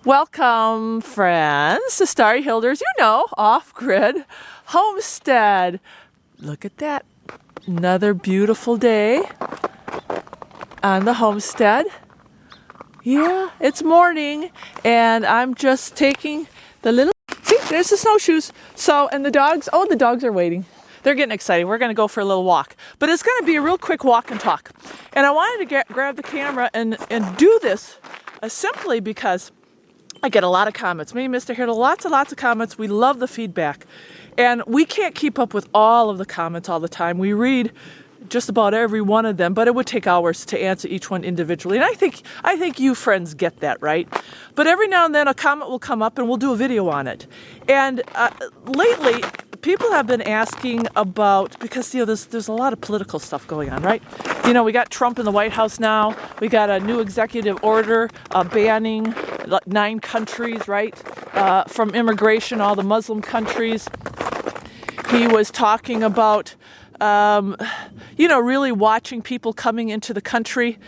Welcome, friends, to Starry Hilders, off-grid homestead. Look at that. Another beautiful day on the homestead. Yeah, it's morning, and I'm just taking the little... See, there's the snowshoes. And the dogs are waiting. They're getting excited. We're going to go for a little walk. But it's going to be a real quick walk and talk. And I wanted to grab the camera and do this simply because I get a lot of comments. Me and Mr. Hirdle, lots of comments. We love the feedback. And we can't keep up with all of the comments all the time. We read just about every one of them, but it would take hours to answer each one individually. And I think you friends get that, right? But every now and then a comment will come up and we'll do a video on it. And lately, people have been asking about, because there's a lot of political stuff going on, right? We got Trump in the White House now. We got a new executive order banning 9 countries, right, from immigration, all the Muslim countries. He was talking about, really watching people coming into the country.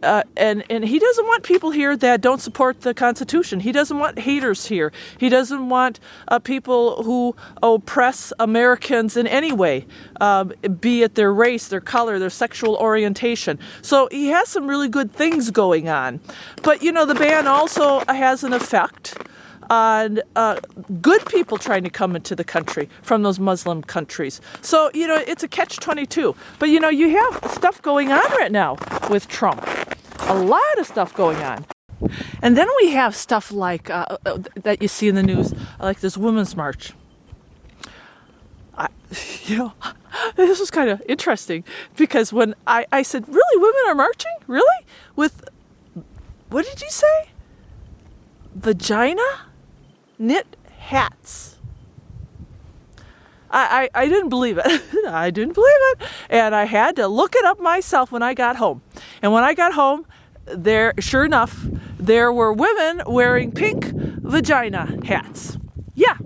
And he doesn't want people here that don't support the Constitution. He doesn't want haters here. He doesn't want people who oppress Americans in any way, be it their race, their color, their sexual orientation. So he has some really good things going on. But, the ban also has an effect on good people trying to come into the country from those Muslim countries. So, it's a catch-22. But, you have stuff going on right now with Trump. A lot of stuff going on. And then we have stuff like that you see in the news, like this women's march. This was kind of interesting because when I said, really, women are marching? Really? With, what did you say? Vagina knit hats. I didn't believe it. I didn't believe it. And I had to look it up myself when I got home. And when I got home, sure enough, there were women wearing pink vagina hats. Yeah.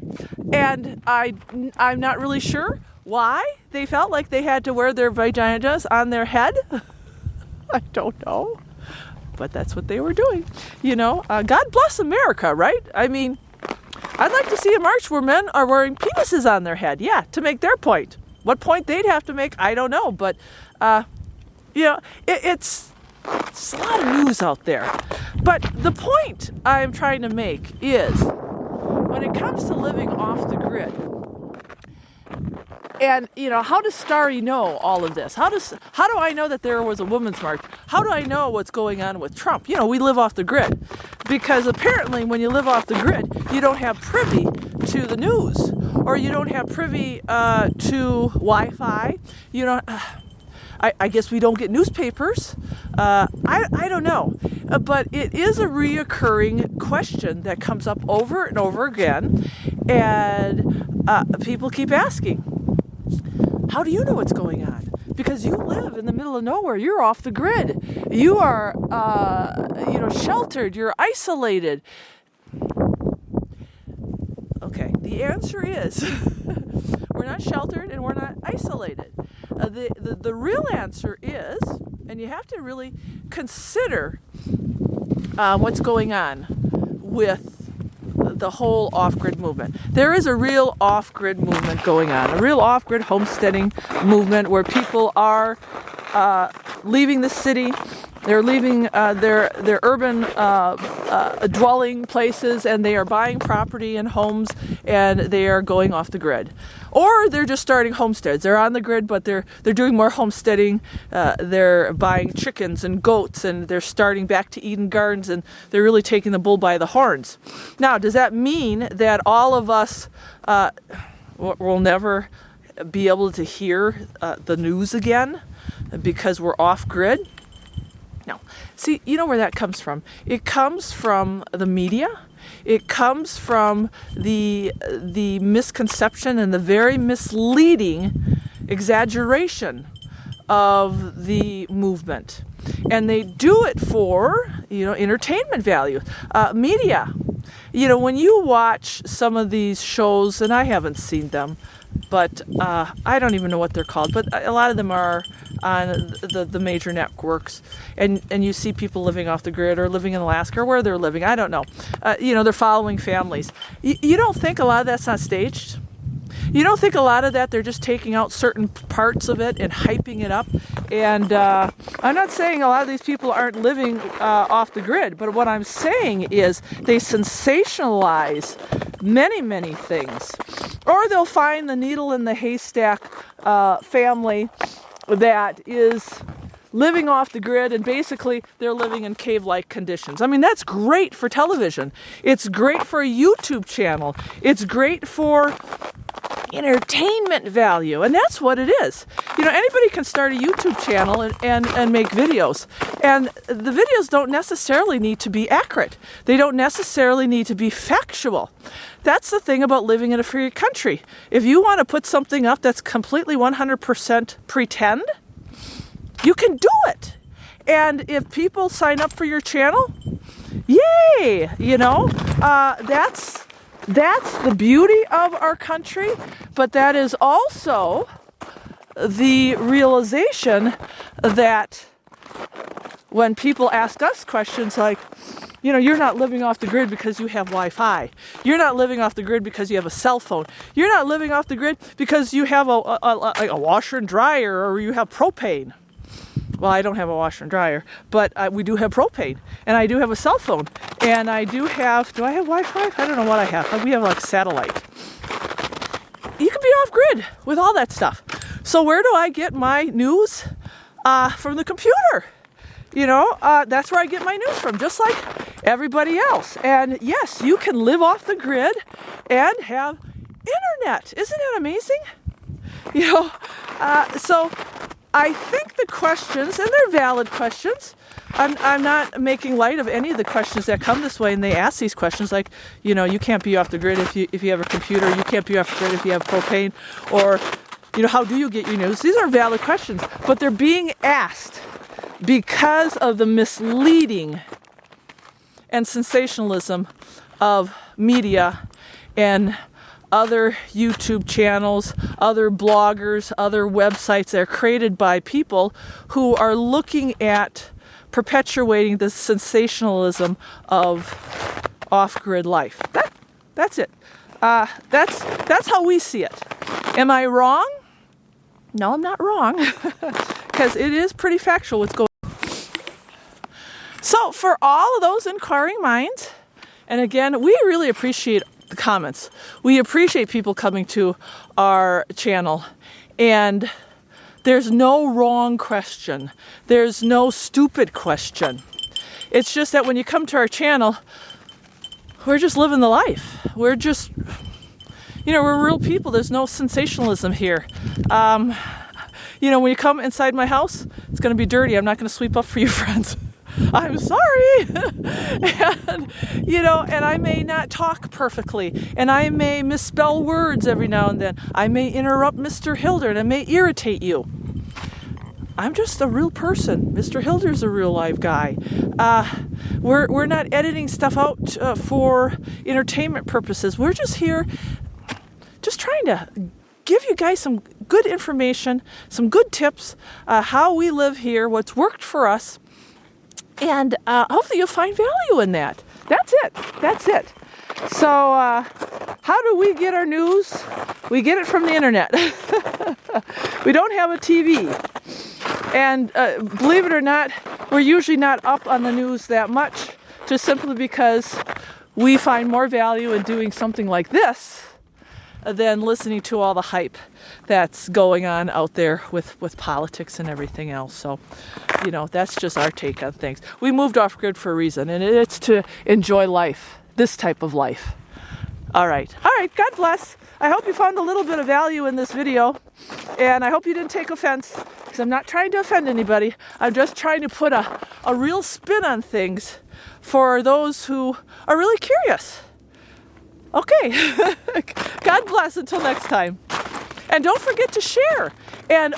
And I'm not really sure why they felt like they had to wear their vaginas on their head. I don't know. But that's what they were doing. God bless America, right? I mean, I'd like to see a march where men are wearing penises on their head, to make their point. What point they'd have to make, I don't know. But, it's a lot of news out there. But the point I'm trying to make is, when it comes to living off the grid, and, how does Starry know all of this? How do I know that there was a women's march? How do I know what's going on with Trump? We live off the grid. Because apparently when you live off the grid, you don't have privy to the news. Or you don't have privy to Wi-Fi. I guess we don't get newspapers. I don't know. But it is a reoccurring question that comes up over and over again. And people keep asking, how do you know what's going on? Because you live in the middle of nowhere. You're off the grid. You are, sheltered. You're isolated. Okay, the answer is we're not sheltered and we're not isolated. The real answer is, and you have to really consider what's going on with the whole off-grid movement. There is a real off-grid movement going on, a real off-grid homesteading movement where people are leaving the city. They're leaving their urban dwelling places, and they are buying property and homes, and they are going off the grid. Or they're just starting homesteads. They're on the grid, but they're doing more homesteading. They're buying chickens and goats, and they're starting back to Eden Gardens, and they're really taking the bull by the horns. Now, does that mean that all of us will never be able to hear the news again because we're off grid? No. See, you know where that comes from? It comes from the media. It comes from the misconception and the very misleading exaggeration of the movement. And they do it for, entertainment value. Media. When you watch some of these shows, and I haven't seen them, but I don't even know what they're called, but a lot of them are the major networks, and you see people living off the grid or living in Alaska or where they're living. I don't know. They're following families. You don't think a lot of that's not staged? You don't think a lot of that they're just taking out certain parts of it and hyping it up? And I'm not saying a lot of these people aren't living off the grid, but what I'm saying is they sensationalize many, many things. Or they'll find the needle in the haystack family that is living off the grid, and basically they're living in cave-like conditions. I mean, that's great for television. It's great for a YouTube channel. It's great for entertainment value, and that's what it is. Anybody can start a YouTube channel and make videos, and the videos don't necessarily need to be accurate. They don't necessarily need to be factual. That's the thing about living in a free country. If you want to put something up that's completely 100% pretend, you can do it. And if people sign up for your channel, yay! That's the beauty of our country, but that is also the realization that when people ask us questions like, you're not living off the grid because you have Wi-Fi. You're not living off the grid because you have a cell phone. You're not living off the grid because you have a washer and dryer, or you have propane. Well, I don't have a washer and dryer, but we do have propane, and I do have a cell phone, and I do I have Wi-Fi? I don't know what I have. We have like satellite. You can be off grid with all that stuff. So where do I get my news? From the computer. That's where I get my news from, just like everybody else. And yes, you can live off the grid and have internet. Isn't that amazing? So I think the questions, and they're valid questions. I'm not making light of any of the questions that come this way, and they ask these questions like, you can't be off the grid if you have a computer. You can't be off the grid if you have propane, or how do you get your news? These are valid questions, but they're being asked because of the misleading and sensationalism of media and other YouTube channels, other bloggers, other websites that are created by people who are looking at perpetuating the sensationalism of off-grid life. That's it. That's how we see it. Am I wrong? No, I'm not wrong, because it is pretty factual what's going on. So for all of those inquiring minds, and again, we really appreciate the comments. We appreciate people coming to our channel, and there's no wrong question. There's no stupid question. It's just that when you come to our channel, we're just living the life. We're just, we're real people. There's no sensationalism here. When you come inside my house, it's going to be dirty. I'm not going to sweep up for you, friends. I'm sorry. And I may not talk perfectly, and I may misspell words every now and then. I may interrupt Mr. Hilder, and I may irritate you. I'm just a real person. Mr. Hilder's a real live guy. We're not editing stuff out for entertainment purposes. We're just here just trying to give you guys some good information, some good tips, how we live here, what's worked for us. And hopefully you'll find value in that. That's it. So how do we get our news? We get it from the internet. We don't have a TV. And believe it or not, we're usually not up on the news that much, just simply because we find more value in doing something like this than listening to all the hype that's going on out there with politics and everything else. So, that's just our take on things. We moved off grid for a reason, and it's to enjoy life, this type of life. All right. God bless. I hope you found a little bit of value in this video, and I hope you didn't take offense, because I'm not trying to offend anybody. I'm just trying to put a real spin on things for those who are really curious. Okay. God bless until next time. And don't forget to share. And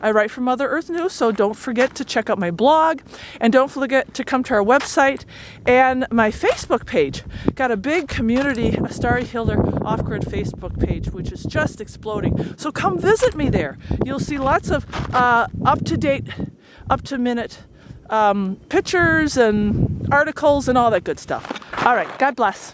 I write for Mother Earth News, so don't forget to check out my blog, and don't forget to come to our website and my Facebook page. Got a big community, a Starry Hilder Off-Grid Facebook page, which is just exploding. So come visit me there. You'll see lots of up-to-date, up-to-minute pictures and articles and all that good stuff. All right, God bless.